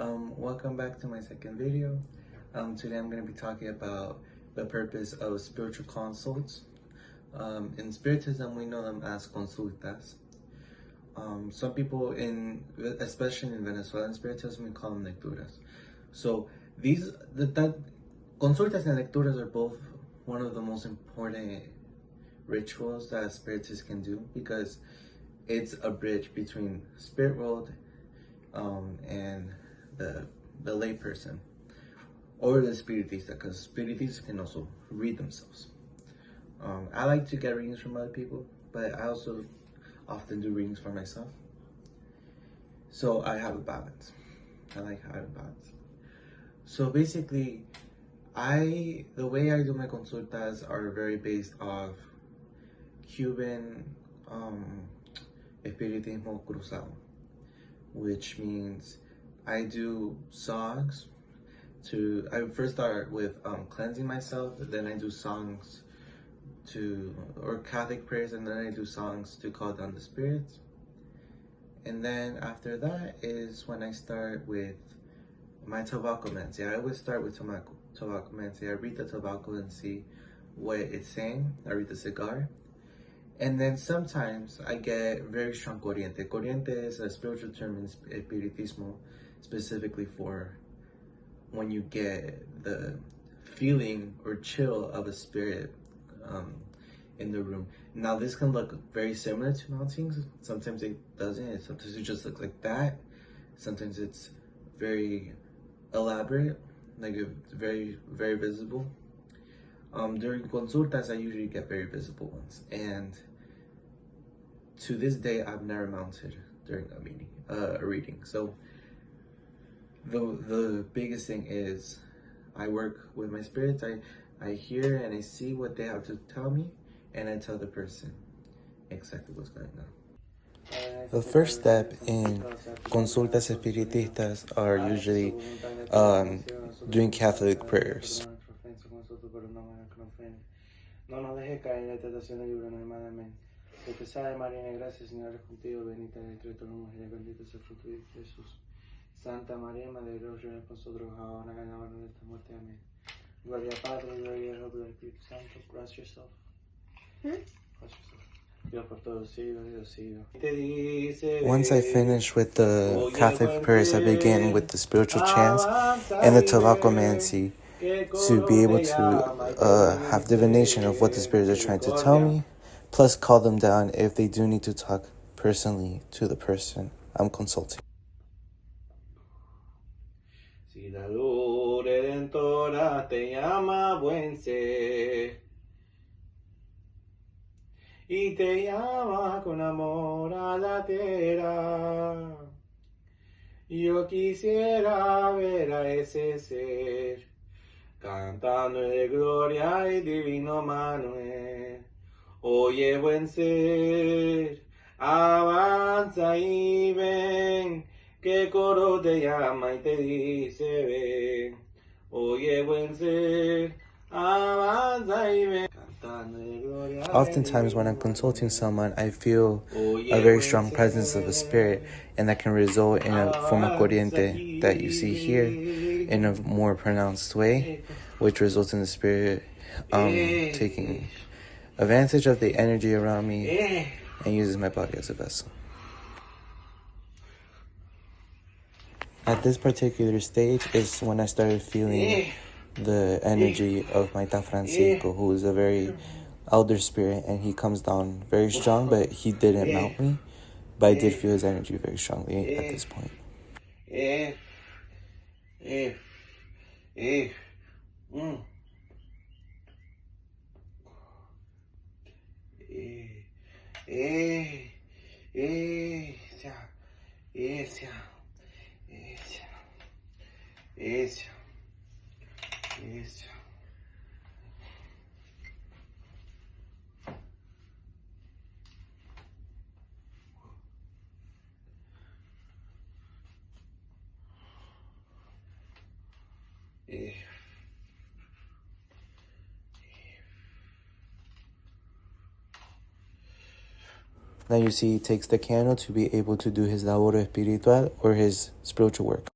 Welcome back to my second video. Today I'm going to be talking about the purpose of spiritual consults. In Spiritism, we know them as consultas. Some people, especially in Venezuelan Spiritism, we call them lecturas. So consultas and lecturas are both one of the most important rituals that spiritists can do, because it's a bridge between spirit world and the lay person, or the spiritista, because spiritistas can also read themselves. I like to get readings from other people, but I also often do readings for myself. So I have a balance. I like having a balance. So basically, the way I do my consultas are very based off Cuban espiritismo cruzado, which means I do songs I first start with cleansing myself, then I do songs or Catholic prayers, and then I do songs to call down the spirits. And then after that is when I start with my tabacomancy. I always start with tabacomancy. I read the tobacco and see what it's saying. I read the cigar. And then sometimes I get very strong corriente. Corriente is a spiritual term in espiritismo, specifically for when you get the feeling or chill of a spirit in the room. Now, this can look very similar to mountings. Sometimes it doesn't. Sometimes it just looks like that. Sometimes it's very elaborate, like very, very visible. During consultas, I usually get very visible ones, and to this day, I've never mounted during a reading. So the biggest thing is I work with my spirits. I hear and I see what they have to tell me, and I tell the person exactly what's going on. The first step in consultas espiritistas are usually doing Catholic prayers. No nos dejes caer en la tentación y líbranos del mal. Amén. Que te salve María, llena de gracia, el Señor es contigo, bendita eres entre todas las mujeres, bendito es el fruto de Jesús. Santa María, Madre de Dios, ruega por nosotros ahora y en la hora de nuestra muerte. Amén. Gloria al Padre, gloria al Hijo y al Espíritu Santo. Cross yourself. Cross yourself. Once I finish with the Catholic prayers, I begin with the spiritual chants and the tabacomancy to be able to have divination of what the spirits are trying to tell me, plus call them down if they do need to talk personally to the person I'm consulting. Si la luz redentora te llama buen ser y te llama con amor a la tierra, yo quisiera ver a ese ser cantando de gloria y divino Manuel. Oye, buen ser, avanza y ven, que coro te llama y te dice ven. Oye, buen ser, avanza y ven. Oftentimes when I'm consulting someone, I feel a very strong presence of a spirit, and that can result in a form of corriente that you see here in a more pronounced way, which results in the spirit taking advantage of the energy around me and uses my body as a vessel. At this particular stage is when I started feeling the energy of my Ta Francisco, who is a very elder spirit, and he comes down very strong, but he didn't mount me, but I did feel his energy very strongly at this point. Now you see he takes the candle to be able to do his labor espiritual, or his spiritual work.